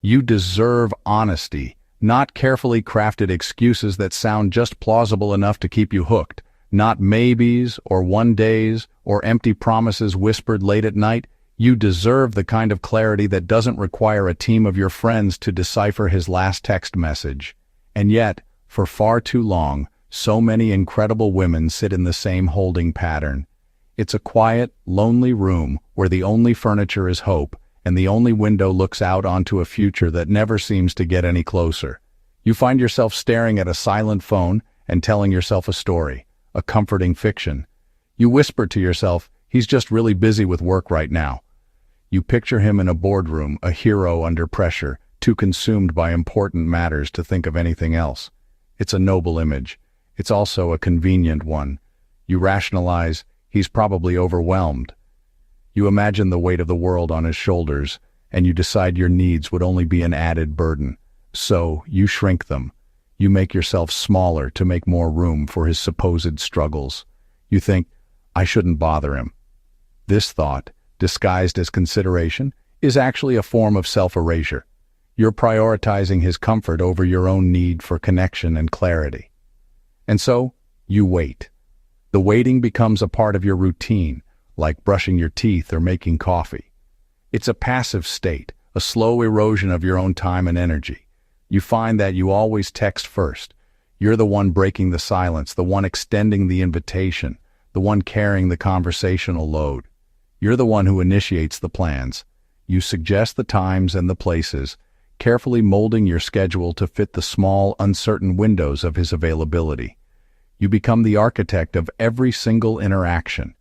You deserve honesty, not carefully crafted excuses that sound just plausible enough to keep you hooked, not maybes or one days or empty promises whispered late at night. You deserve the kind of clarity that doesn't require a team of your friends to decipher his last text message. And yet, for far too long, so many incredible women sit in the same holding pattern. It's a quiet, lonely room where the only furniture is hope, and the only window looks out onto a future that never seems to get any closer. You find yourself staring at a silent phone and telling yourself a story, a comforting fiction. You whisper to yourself, he's just really busy with work right now. You picture him in a boardroom, a hero under pressure, too consumed by important matters to think of anything else. It's a noble image. It's also a convenient one. You rationalize, he's probably overwhelmed. You imagine the weight of the world on his shoulders, and you decide your needs would only be an added burden. So, you shrink them. You make yourself smaller to make more room for his supposed struggles. You think, I shouldn't bother him. This thought, disguised as consideration, is actually a form of self-erasure. You're prioritizing his comfort over your own need for connection and clarity. And so, you wait. The waiting becomes a part of your routine, like brushing your teeth or making coffee. It's a passive state, a slow erosion of your own time and energy. You find that you always text first. You're the one breaking the silence, the one extending the invitation, the one carrying the conversational load. You're the one who initiates the plans. You suggest the times and the places, carefully molding your schedule to fit the small, uncertain windows of his availability. You become the architect of every single interaction.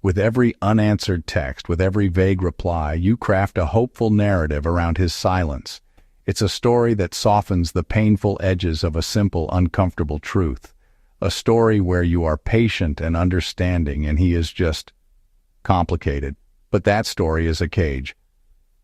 With every unanswered text, with every vague reply, you craft a hopeful narrative around his silence. It's a story that softens the painful edges of a simple, uncomfortable truth. A story where you are patient and understanding and he is just complicated. But that story is a cage.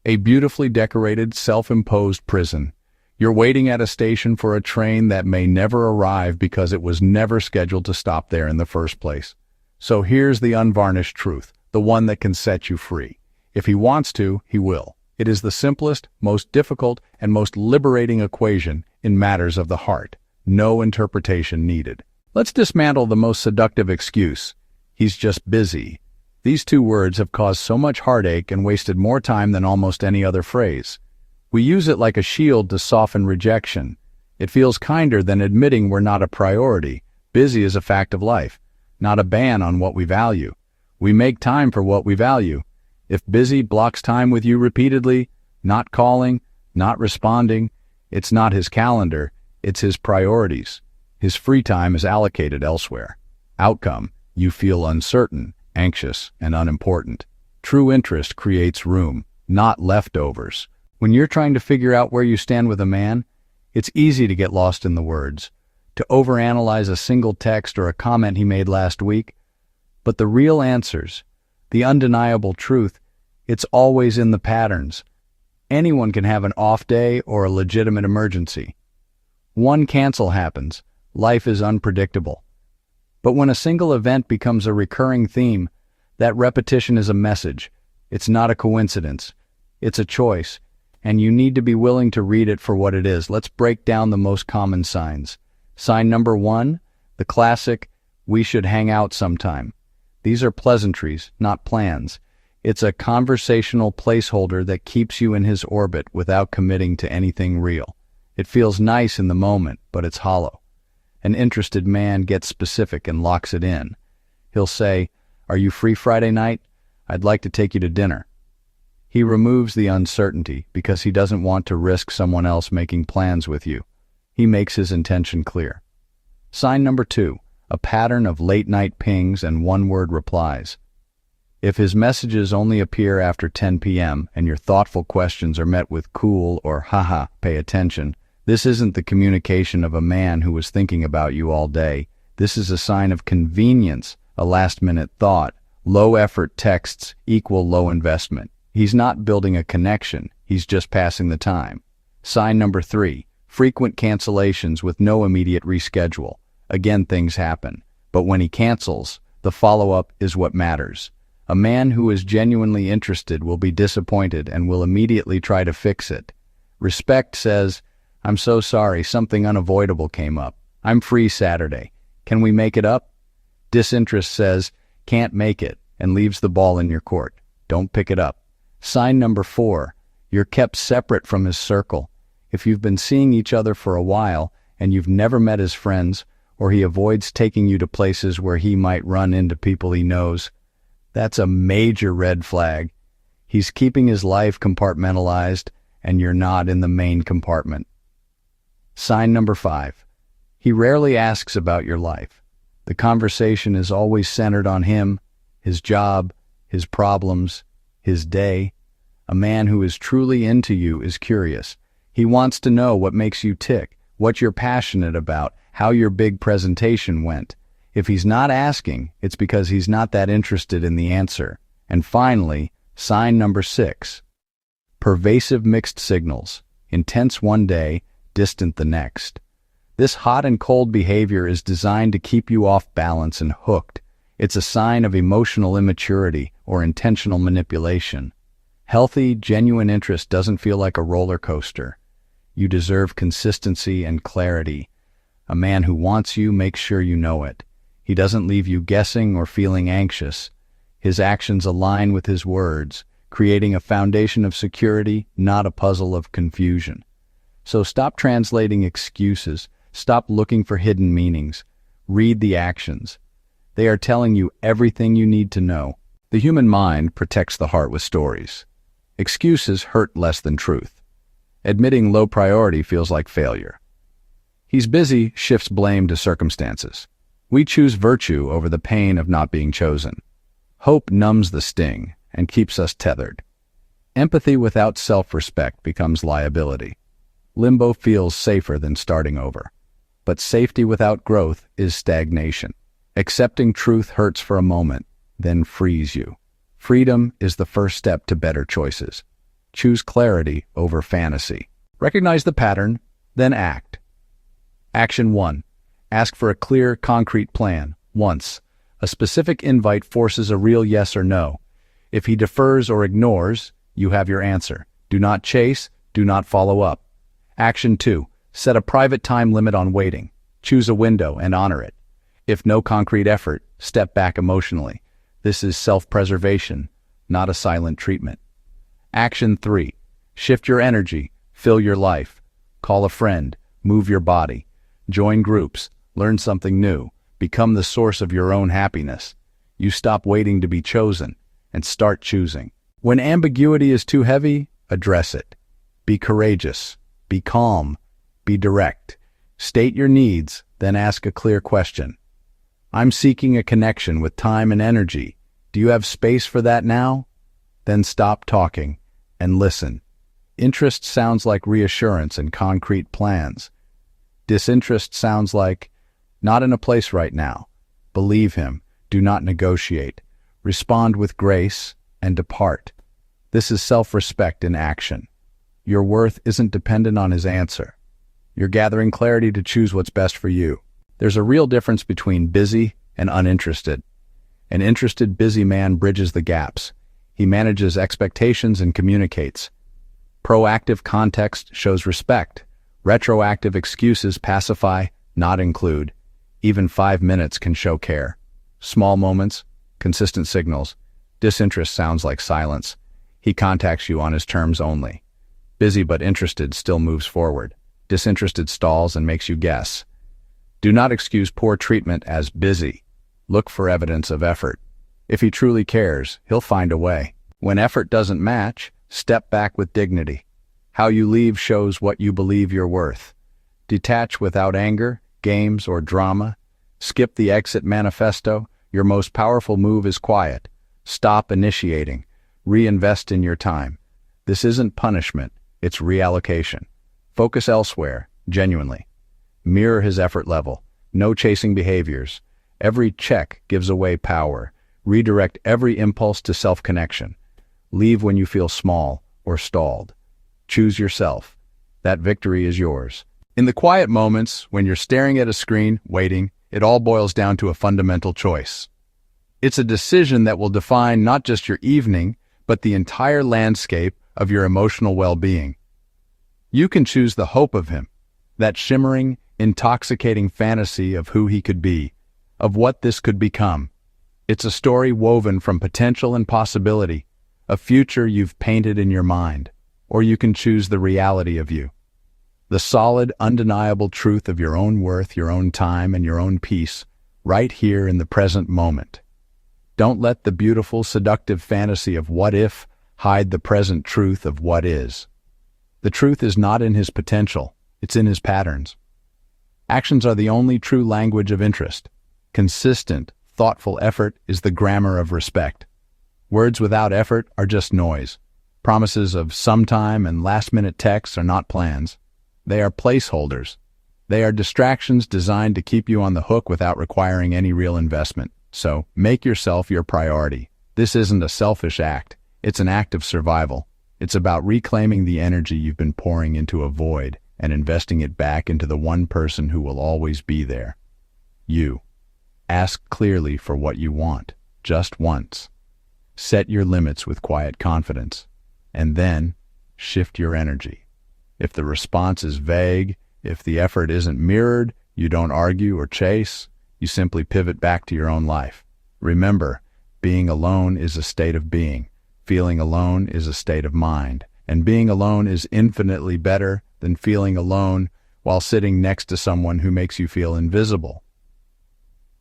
A beautifully decorated, self-imposed prison. You're waiting at a station for a train that may never arrive because it was never scheduled to stop there in the first place. So here's the unvarnished truth, the one that can set you free. If he wants to, he will. It is the simplest, most difficult, and most liberating equation in matters of the heart. No interpretation needed. Let's dismantle the most seductive excuse. He's just busy. These two words have caused so much heartache and wasted more time than almost any other phrase. We use it like a shield to soften rejection. It feels kinder than admitting we're not a priority. Busy is a fact of life, not a ban on what we value. We make time for what we value. If busy blocks time with you repeatedly, not calling, not responding, it's not his calendar, it's his priorities. His free time is allocated elsewhere. Outcome, you feel uncertain, anxious, and unimportant. True interest creates room, not leftovers. When you're trying to figure out where you stand with a man, it's easy to get lost in the words, to overanalyze a single text or a comment he made last week. But the real answers, the undeniable truth, it's always in the patterns. Anyone can have an off day or a legitimate emergency. One cancel happens. Life is unpredictable. But when a single event becomes a recurring theme, that repetition is a message. It's not a coincidence. It's a choice. And you need to be willing to read it for what it is. Let's break down the most common signs. Sign number 1, the classic, we should hang out sometime. These are pleasantries, not plans. It's a conversational placeholder that keeps you in his orbit without committing to anything real. It feels nice in the moment, but it's hollow. An interested man gets specific and locks it in. He'll say, "Are you free Friday night? I'd like to take you to dinner." He removes the uncertainty because he doesn't want to risk someone else making plans with you. He makes his intention clear. Sign number 2, a pattern of late-night pings and one-word replies. If his messages only appear after 10 p.m. and your thoughtful questions are met with cool or haha, pay attention, this isn't the communication of a man who was thinking about you all day. This is a sign of convenience, a last-minute thought. Low-effort texts equal low investment. He's not building a connection, he's just passing the time. Sign number 3, frequent cancellations with no immediate reschedule. Again, things happen. But when he cancels, the follow-up is what matters. A man who is genuinely interested will be disappointed and will immediately try to fix it. Respect says, I'm so sorry, something unavoidable came up. I'm free Saturday. Can we make it up? Disinterest says, can't make it, and leaves the ball in your court. Don't pick it up. Sign number 4, you're kept separate from his circle. If you've been seeing each other for a while and you've never met his friends, or he avoids taking you to places where he might run into people he knows, that's a major red flag. He's keeping his life compartmentalized, and you're not in the main compartment. Sign number 5. He rarely asks about your life. The conversation is always centered on him, his job, his problems, his day. A man who is truly into you is curious. He wants to know what makes you tick, what you're passionate about, how your big presentation went. If he's not asking, it's because he's not that interested in the answer. And finally, sign number 6. Pervasive mixed signals. Intense one day, distant the next. This hot and cold behavior is designed to keep you off balance and hooked. It's a sign of emotional immaturity or intentional manipulation. Healthy, genuine interest doesn't feel like a roller coaster. You deserve consistency and clarity. A man who wants you makes sure you know it. He doesn't leave you guessing or feeling anxious. His actions align with his words, creating a foundation of security, not a puzzle of confusion. So stop translating excuses. Stop looking for hidden meanings. Read the actions. They are telling you everything you need to know. The human mind protects the heart with stories. Excuses hurt less than truth. Admitting low priority feels like failure. He's busy shifts blame to circumstances. We choose virtue over the pain of not being chosen. Hope numbs the sting and keeps us tethered. Empathy without self-respect becomes liability. Limbo feels safer than starting over. But safety without growth is stagnation. Accepting truth hurts for a moment, then frees you. Freedom is the first step to better choices. Choose clarity over fantasy. Recognize the pattern, then act. Action 1. Ask for a clear, concrete plan. Once. A specific invite forces a real yes or no. If he defers or ignores, you have your answer. Do not chase, do not follow up. Action 2. Set a private time limit on waiting. Choose a window and honor it. If no concrete effort, step back emotionally. This is self-preservation, not a silent treatment. Action 3. Shift your energy. Fill your life. Call a friend. Move your body. Join groups. Learn something new. Become the source of your own happiness. You stop waiting to be chosen and start choosing. When ambiguity is too heavy, address it. Be courageous. Be calm. Be direct. State your needs, then ask a clear question. I'm seeking a connection with time and energy. Do you have space for that now? Then stop talking and listen. Interest sounds like reassurance and concrete plans. Disinterest sounds like, not in a place right now. Believe him. Do not negotiate. Respond with grace and depart. This is self-respect in action. Your worth isn't dependent on his answer. You're gathering clarity to choose what's best for you. There's a real difference between busy and uninterested. An interested, busy man bridges the gaps. He manages expectations and communicates. Proactive context shows respect. Retroactive excuses pacify, not include. Even 5 minutes can show care. Small moments, consistent signals. Disinterest sounds like silence. He contacts you on his terms only. Busy but interested still moves forward. Disinterested stalls and makes you guess. Do not excuse poor treatment as busy. Look for evidence of effort. If he truly cares, he'll find a way. When effort doesn't match, step back with dignity. How you leave shows what you believe you're worth. Detach without anger, games, or drama. Skip the exit manifesto. Your most powerful move is quiet. Stop initiating. Reinvest in your time. This isn't punishment, it's reallocation. Focus elsewhere, genuinely. Mirror his effort level. No chasing behaviors. Every check gives away power. Redirect every impulse to self-connection. Leave when you feel small or stalled. Choose yourself. That victory is yours. In the quiet moments, when you're staring at a screen, waiting, it all boils down to a fundamental choice. It's a decision that will define not just your evening, but the entire landscape of your emotional well-being. You can choose the hope of him, that shimmering, intoxicating fantasy of who he could be, of what this could become. It's a story woven from potential and possibility, a future you've painted in your mind. Or you can choose the reality of you, the solid, undeniable truth of your own worth, your own time, and your own peace, right here in the present moment. Don't let the beautiful, seductive fantasy of what if hide the present truth of what is. The truth is not in his potential, it's in his patterns. Actions are the only true language of interest. Consistent, thoughtful effort is the grammar of respect. Words without effort are just noise. Promises of sometime and last-minute texts are not plans. They are placeholders. They are distractions designed to keep you on the hook without requiring any real investment. So, make yourself your priority. This isn't a selfish act. It's an act of survival. It's about reclaiming the energy you've been pouring into a void and investing it back into the one person who will always be there. You. Ask clearly for what you want, just once. Set your limits with quiet confidence. And then, shift your energy. If the response is vague, if the effort isn't mirrored, you don't argue or chase, you simply pivot back to your own life. Remember, being alone is a state of being. Feeling alone is a state of mind. And being alone is infinitely better than feeling alone while sitting next to someone who makes you feel invisible.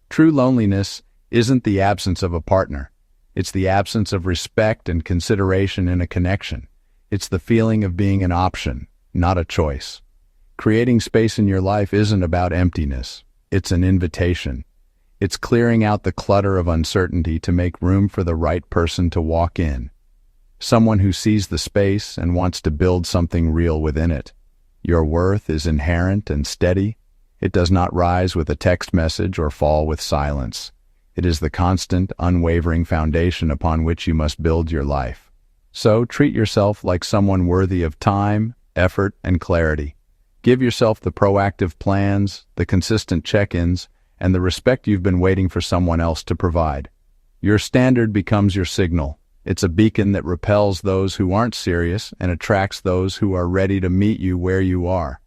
True loneliness isn't the absence of a partner. It's the absence of respect and consideration in a connection. It's the feeling of being an option, not a choice. Creating space in your life isn't about emptiness. It's an invitation. It's clearing out the clutter of uncertainty to make room for the right person to walk in. Someone who sees the space and wants to build something real within it. Your worth is inherent and steady. It does not rise with a text message or fall with silence. It is the constant, unwavering foundation upon which you must build your life. So treat yourself like someone worthy of time, effort, and clarity. Give yourself the proactive plans, the consistent check-ins, and the respect you've been waiting for someone else to provide. Your standard becomes your signal. It's a beacon that repels those who aren't serious and attracts those who are ready to meet you where you are.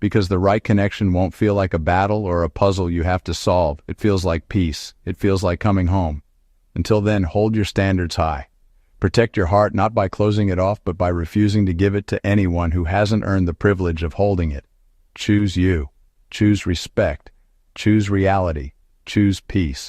Because the right connection won't feel like a battle or a puzzle you have to solve. It feels like peace. It feels like coming home. Until then, hold your standards high. Protect your heart not by closing it off, but by refusing to give it to anyone who hasn't earned the privilege of holding it. Choose you. Choose respect. Choose reality. Choose peace.